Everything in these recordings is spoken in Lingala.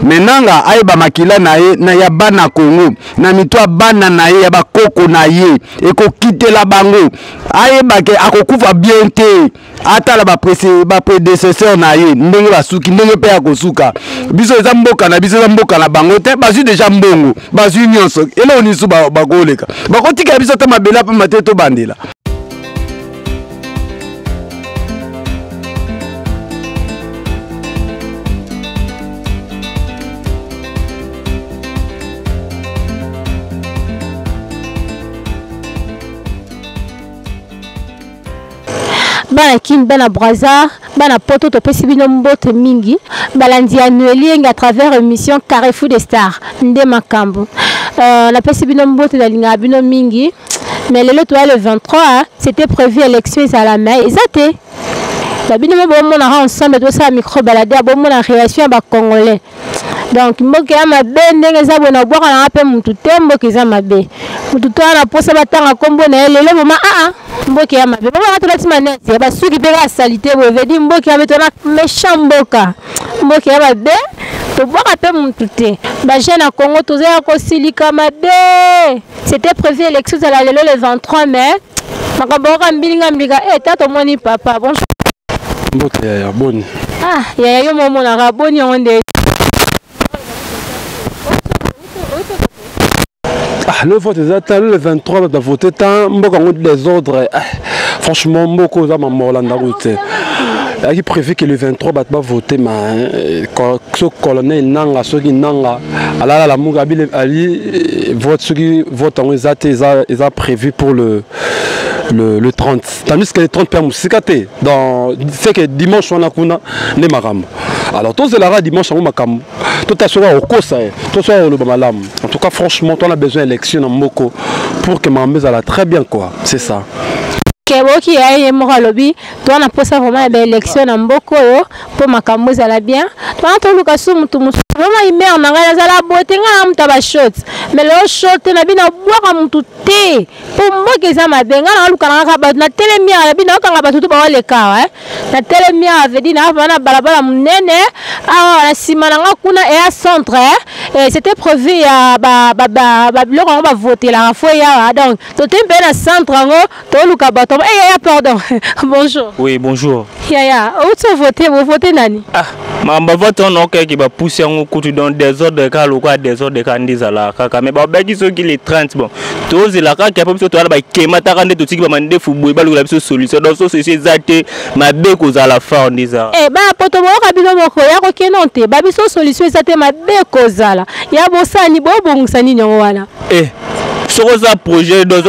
menanga ayeba makila na ye na ya bana Congo na mitwa bana na ye ya bakoko na ye ekokitela bango ayeba ke akokufa bien te atala ba prédécesseur na ye ndenge basuki ndenge pe akosuka biso eza mboka na biso eza mboka na bango te bazu déjà mbongo bazu nyonso ele onisu bagoleka bakotika biso te mabela pa mateto bandela. Bana Kim bana Braza bana poto to possiblement mbote mingi balandi annueli à travers émission Carrefour des Stars nde makambo la possiblement mbote da linga bino mingi mais le 23 c'était prévu élection à la main exacté la bino bon mon ensemble de ça micro balader bon mon réaction ba congolais donc mboke ya mabe ndenge za bona bwa na pe mutu tembo kiza mabe mutu to na posa batanga kombo na lelo mama mboke ya mabe baba to latima neti ba suki pe la salité bo vedi mboke ya betona méchant mboka mboke ya mabe to bwa pe mutu te ba jeune Congo to za ko silika mabe c'était prévu élection à la lelo le 23 mai makaboka mbilinga mbika tato moni papa bon mboke ya boni ya yo momo na boni onde. Le vote est le 23 on a voté tant les ordres franchement beaucoup ça m'a morlanda route qui prévu que le 23 va voter mais ce colonel nanga ceux qui nanga ala la mugabi ali vote ceux qui votent en ils a prévu pour le 30 tandis que les 30 permusikate dans c'est que dimanche on a kuna ne maram alors tous la dimanche on makam tout à soit au kosa tout soit le bamalam en tout cas franchement on a besoin d'élection en moko pour que Mambeza la très bien quoi c'est ça Keboki aye moko lobi to na posa vraiment ba élection na mboko yo po makambo za la bien to na to luka su mutu musu vraiment imer na ngala za la bote nga mta ba shot mais le shot na bina bwa mutu te po mboke za mabenga na luka na ba na telemia na bina ka ba tutu ba wale ka na telemia vedi na bana balabala munene na sima na kuna et à centre c'était prévu ya ba biloko on va voter la fois ya donc to tempe na centre ngo to luka ba pardon. Bonjour. Oui, bonjour. Où tu voté? Vous votez nani? Ma vote on ok qui va pousser en coup dans des ordres de cas ou quoi des ordres de candidats là. Mais bah qui sont qui les 30 bon. Tous la cas qui a pas besoin de toi là qui m'a tarandé tout ce qui va demander football bah la solution donc ça c'est zaté ma bé cause à la fin on dit ça. Bah poto mo kabino moko ya ko kenonte ba biso solution zaté ma bé cause là. Ya bosani bo bongusani nyongo wana. Sokoza projet dans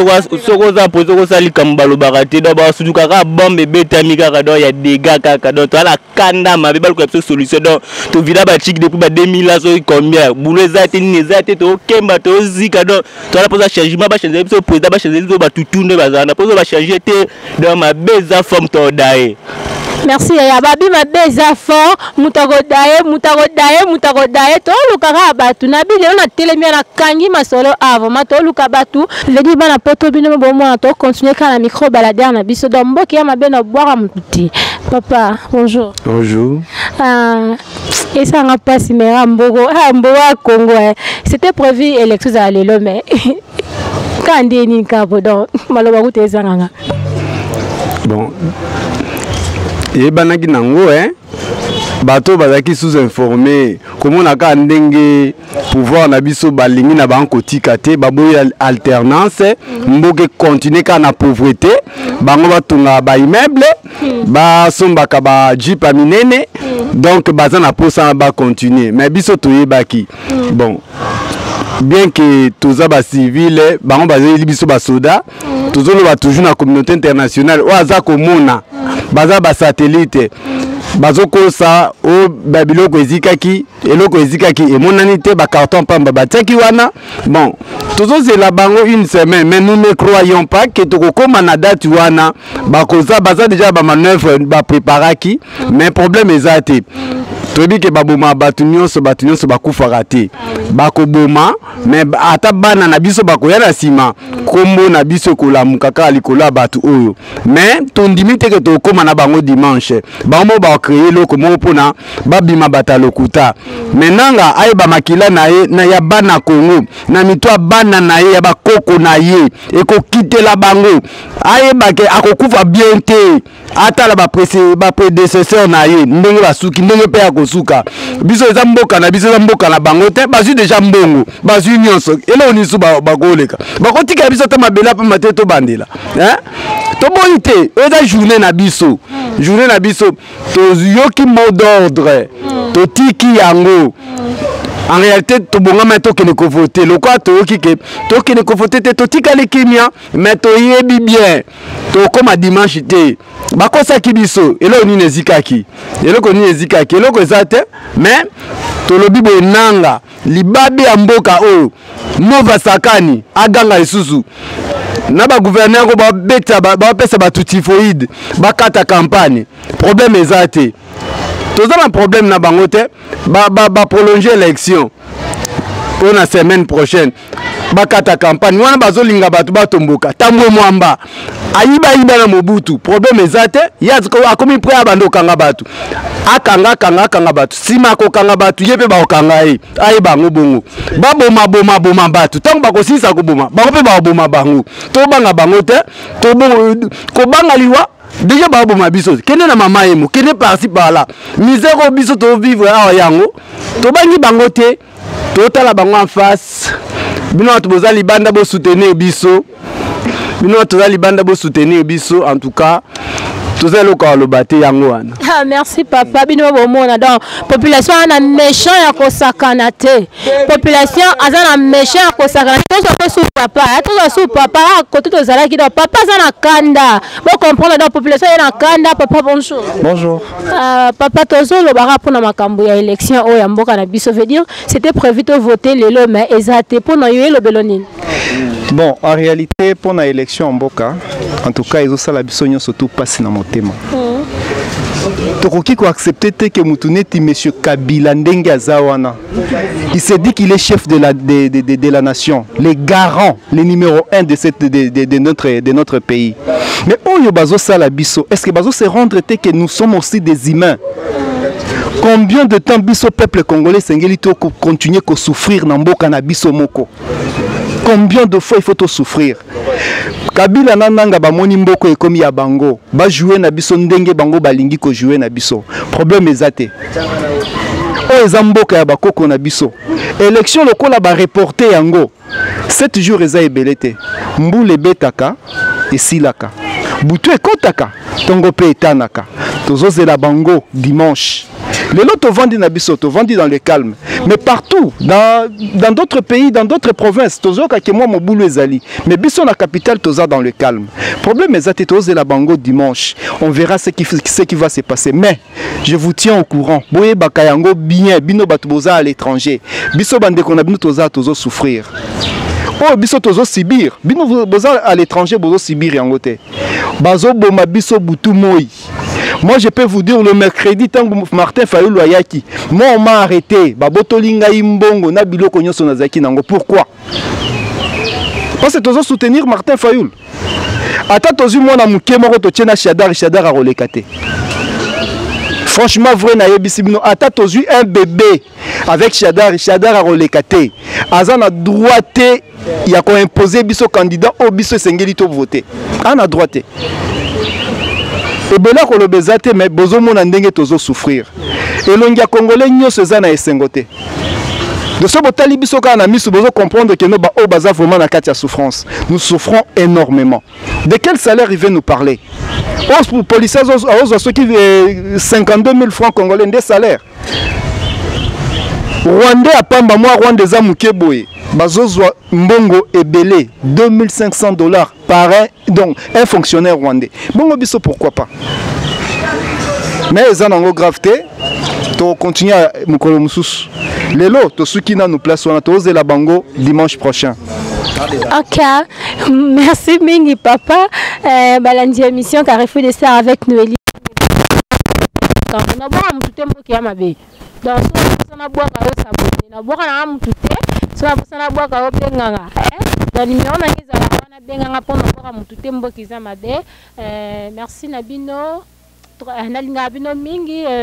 sokoza projet ça likambalo barate d'abord surtout kaka bombe betami kaka donc il y a des gars kaka donc la kanda ma bebal ko solution donc to vida ba chic depuis ba 2000 là so combien boulé zati ni zati to kemba to zika donc to la posa changement ba changer so président ba changer so ba tutunde ba zana posa ba changer te dans ma beza forme to dae. Merci ya babi ma beza fort mutagodaye to lukaka batu na bile na telemia na kangi masolo avant mato luka batu vedi bana poto bino bo moi to continuer kana micro balader na biso do mboki ya mabena boire muti papa bonjour bonjour et ça n'a pas si mais mbogo Congo c'était prévu élection à lelo mais quand ni kapo donc maloba kutezanga bon et banaki nango bato bazaki sous-informé comment on a ka ndenge pouvoir na biso balingi na banko tikate baboya alternance mboke continuer ka na pauvreté bango batunga ba immeuble ba sombaka ba jeep minene donc baza na posa ba continuer mais biso toyebaki bon bien que tous les civils bango bazeli biso ba soda tozolo ba toujours na communauté internationale o aza komona baza ba satellite bazoko sa o babiloko ezikaki eloko ezikaki emonani te ba carton pamba batiaki wana bon tozozela bango une semaine mais nous ne croyons pas que tokokoma na date wana bakoza baza déjà ba manœuvre ba préparaki mais problème ezate tobi ke baboma batu nyonso bakufaka te bakoboma mais ata bana na biso bakoya na sima kombo na biso kolamuka kaka likolo ya batu oyo mais tondimi te ke tokoma na bango dimanche bango ba créer loko mo pona ba bima bata lokuta menanga ayeba makila na ye na ya bana Congo na mitwa bana na ye ya ba koko na ye eko kitela bango ayeba ke akokufa bien te ata ba prédécesseur na ye ndenge basuki ndenge pe akosuka biso eza mboka na biso eza mboka na bango te bazu déjà mbongo bazu nyonso ele onisu bagoleka bakotika biso te mabela pa mate to bandela to bonite eza journée na biso to yoki mot d'ordre to tiki yango en réalité to bonga meto ke ne ko voter le quoi to ki ke to ke ne ko voter te to tika le kimia mais to yebi bien to comme dimanche te bakosa ki biso elo ni nezikaki elo ko ezate mais to lobi bo nanga libabe ya mboka oyo Nova Sakani aganga isusu na ba gouverneur ko ba beta ba pesa ba typhoïde ba kata campagne problème ezate tous un problème na bango te ba prolonger l'élection pour la semaine prochaine ba kata campagne wana bazolinga batu batomboka tambo mwamba ayiba na Mobutu problème ezate yaziko akomi prêt abando kanga batu akanga batu sima ko kanga batu yepe ba okanga ayiba ngobongo baboma batu tango bakosisa ko boma bakope ba boma bango to banga bango te to ko banga liwa déjà babo mabiso kene na mama emo kene par-ci par-là misère biso to vivre awa yango to bangi bango te to tala bango en face bino to bozali banda bo soutenir biso en tout cas tous les locaux le bâti yango wana. Merci papa bino bomona donc population ana méchant ya kosakana te population azana méchant ya kosakana to so papa côté to zala ki papa azana kanda bo comprendre donc population na kanda papa bonjour. Bonjour. Papa tozo lo bara pour na makambo ya élection o ya mboka na biso veut dire c'était prévu de voter lelo mais ezate pour na yo lo belonine. Bon, en réalité, pour la élection en Mboka, en tout cas, ils ont ça la bisogne surtout passer dans mon thème. Tokoki ko accepter que Moutouneti monsieur Kabila Ndenge Azawana. Il s'est dit qu'il est chef de la nation, les garants, les numéro 1 de notre pays. Mais Oyo Bazo Salabiso, est-ce que Bazo se rendre que nous sommes aussi des humains? Combien de temps biso peuple congolais s'engeli continuer à souffrir dans Mboka na biso moko? Combien de fois il faut souffrir? Kabila nananga ba moni mboko ekomi ya bango ba jouer na biso ndenge bango balingi ko jouer na biso problème ezate o ezamboka ya bakoko na biso élection lokola ba reporter yango 7 jours eza ebelete mbule betaka esilaka butu ekotaka tongo pe etanaka tozozela bango dimanche. Les lots vendent na biso, vendent dans le calme. Mais partout, dans d'autres pays, dans d'autres provinces, toujours que moi mon boulot ezali. Mais biso na capitale toza dans le calme. Problème est toze la bango dimanche. On verra ce qui va se passer. Mais je vous tiens au courant. Boye bakayango bien, bino batuboza à l'étranger. Biso bande qu'on a bino toza tozo souffrir. Oh biso tozo sibir. Bino boza à l'étranger bozo sibir yangote. Bazo boma biso butu moi. Moi, je peux vous dire le mercredi, tant que Martin Fayoulou ayaki, moi, on m'a arrêté. Babotolinga imbongo, na biloko nyoso nazaki nango. Pourquoi? Parce que tu soutenir Martin Fayoul. Attends, tu as moi na muke moko to tiena Shadar a relekate. Franchement, vrai na yebisibino. Attends, tu as un bébé avec Shadar a relekate. Azan a droite, il y a qu'on imposer biso candidat au biso sengeli to voter. An a droite. Et bien là, on a besoin mais bozo mon andenge tozo souffrir. Et l'on y a congolais nyos zana esengote. De ce botali biso kana misu bozo comprendre que nous ba o baza vraiment na katia souffrance. Nous souffrons énormément. De quel salaire il veut nous parler? Pour policiers ceux qui 52 000 francs congolais de salaire. Rwandais à Pamba moi Rwandais za mukeboye. Bazozwa mbongo ebele $2500 par donc un fonctionnaire rwandais. Bongo biso pourquoi pas. Mais ça n'a pas gravité. To continue à mukolo mususu. Lelo to sukina nous place on to la bango dimanche prochain. Ok, merci mingi papa. Balandi émission Carrefour des Stars avec Noélie. Quand on a boire tout tempo qui a ma bé. Donc on a boire à s'abonner. On a boire à tout so na bois ka obenganga dans numéro na ngeza na benganga pour na boire mutu tembo kiza mabe merci Nabino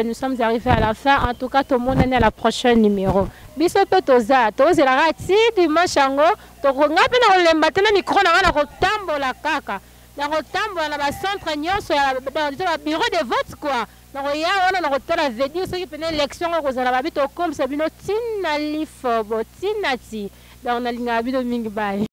nous sommes arrivés à la fin. En tout cas, tout le monde est à la prochaine numéro. Bisope toza, toza la rati dimanche ango, to konga pe na olemba tena micro na kotambola kaka. Na kotambola na ba centre nyonso ya ba bureau de vote quoi. Na koya wana na kotala vedio soki pene élection ko zala ba bito comme ça bino tina lifo bo tina ti. Donc na linga bino mingi bye.